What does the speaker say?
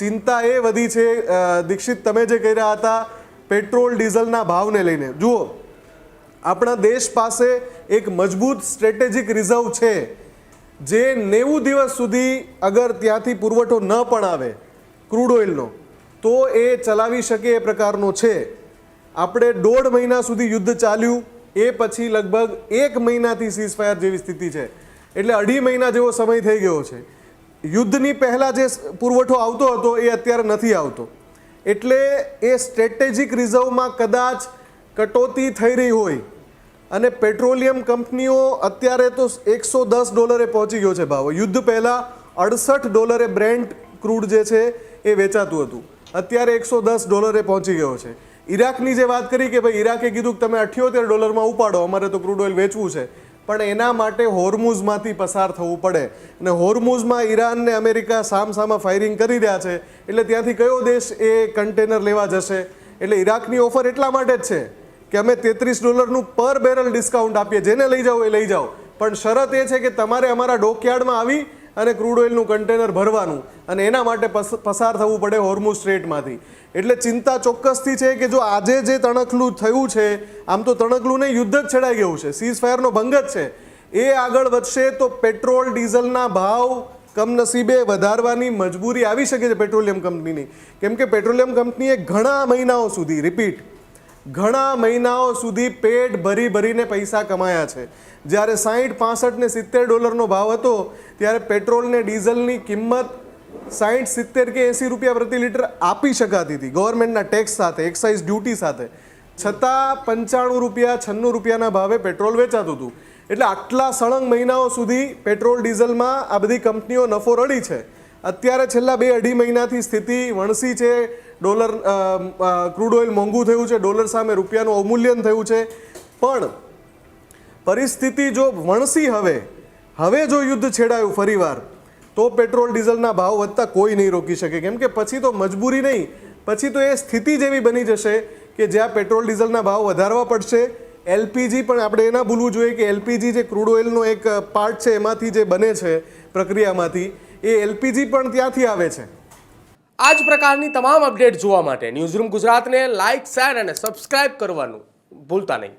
ચિંતા એ વધી છે દીક્ષિત, તમે જે કહી રહ્યા હતા પેટ્રોલ ડીઝલના ભાવને લઈને, જુઓ આપણા દેશ પાસે એક મજબૂત સ્ટ્રેટેજિક રિઝર્વ છે જે 90 દિવસ સુધી અગર ત્યાંથી પુરવઠો ન પણ આવે ક્રૂડ ઓઇલનો તો એ ચલાવી શકે એ પ્રકારનો છે. આપણે 1.5 મહિના સુધી યુદ્ધ ચાલ્યું, એ પછી લગભગ 1 મહિનાથી સીઝફાયર જેવી સ્થિતિ છે, એટલે 2.5 મહિના જેવો સમય થઈ ગયો છે. યુદ્ધની પહેલાં જે પુરવઠો આવતો હતો એ અત્યારે નથી આવતો, એટલે એ સ્ટ્રેટેજિક રિઝર્વમાં કદાચ કટોતી થઈ રહી હોય. અને પેટ્રોલિયમ કંપનીઓ અત્યારે તો $110 પહોંચી ગયો છે ભાવ. યુદ્ધ પહેલાં $68 બ્રેન્ટ ક્રૂડ જે છે એ વેચાતું હતું, અત્યારે $110 પહોંચી ગયો છે. ઈરાકની જે વાત કરી કે ભાઈ ઈરાકે કીધું કે તમે $78 ઉપાડો, અમારે તો ક્રૂડ ઓઇલ વેચવું છે, પણ એના માટે હોર્મુઝમાંથી પસાર થવું પડે, અને હોર્મુઝમાં ઈરાન ને અમેરિકા સામસામા ફાયરિંગ કરી રહ્યા છે, એટલે ત્યાંથી કયો દેશ એ કન્ટેનર લેવા જશે? એટલે ઈરાકની ઓફર એટલા માટે જ છે કે અમે $33 પર બેરલ ડિસ્કાઉન્ટ આપીએ, જેને લઈ જાઓ એ લઈ જાઓ, પણ શરત એ છે કે તમારે અમારા ડોકયાર્ડમાં આવી અને ક્રૂડ ઓઇલનું કન્ટેનર ભરવાનું, અને એના માટે પસાર થવું પડે હોર્મુઝ સ્ટ્રેટમાંથી. એટલે ચિંતા ચોક્કસથી છે કે જો આજે જે તણખલું થયું છે, આમ તો તણખલું નહીં, યુદ્ધ જ છેડાઈ ગયું છે, સીઝ ફાયરનો ભંગ જ છે, એ આગળ વધશે તો પેટ્રોલ ડીઝલના ભાવ કમનસીબે વધારવાની મજબૂરી આવી શકે છે પેટ્રોલિયમ કંપનીની. કેમ કે પેટ્રોલિયમ કંપનીએ ઘણા મહિનાઓ સુધી ઘણા મહિનાઓ સુધી પેટ ભરીને પૈસા કમાયા છે. જ્યારે $60, $65 ને $70 ભાવ હતો ત્યારે પેટ્રોલ ને ડીઝલની કિંમત 60, 70 કે 80 રૂપિયા પ્રતિ લીટર આપી શકાતી હતી ગવર્મેન્ટના ટેક્સ સાથે, એક્સાઇઝ ડ્યુટી સાથે, છતાં ₹95, ₹96 ભાવે પેટ્રોલ વેચાતું હતું. એટલે આટલા સળંગ મહિનાઓ સુધી પેટ્રોલ ડીઝલમાં આ બધી કંપનીઓ નફો રડી છે. અત્યારે છેલ્લા 2-2.5 મહિનાથી સ્થિતિ વણસી છે, ક્રૂડ ઓઇલ મોંઘું થયું છે, ડોલર સામે રૂપિયાનું અવમૂલ્યન થયું છે, પણ પરિસ્થિતિ જો વણસી હવે જો યુદ્ધ છેડાયું ફરીવાર તો પેટ્રોલ ડીઝલના ભાવ વધતા કોઈ નહીં રોકી શકે. કેમ કે પછી તો મજબૂરી નહીં, પછી તો એ સ્થિતિ જેવી બની જશે કે જ્યાં પેટ્રોલ ડીઝલના ભાવ વધારવા પડશે. એલપીજી પણ આપણે ના ભૂલવું જોઈએ કે એલપીજી જે ક્રૂડ ઓઇલનો એક પાર્ટ છે એમાંથી જે બને છે પ્રક્રિયામાંથી, એ એલપીજી પણ ત્યાંથી આવે છે. આ જ પ્રકારની તમામ અપડેટ જોવા માટે ન્યૂઝરૂમ ગુજરાતને લાઇક, શેર અને સબસ્ક્રાઇબ કરવાનું ભૂલતા નહીં.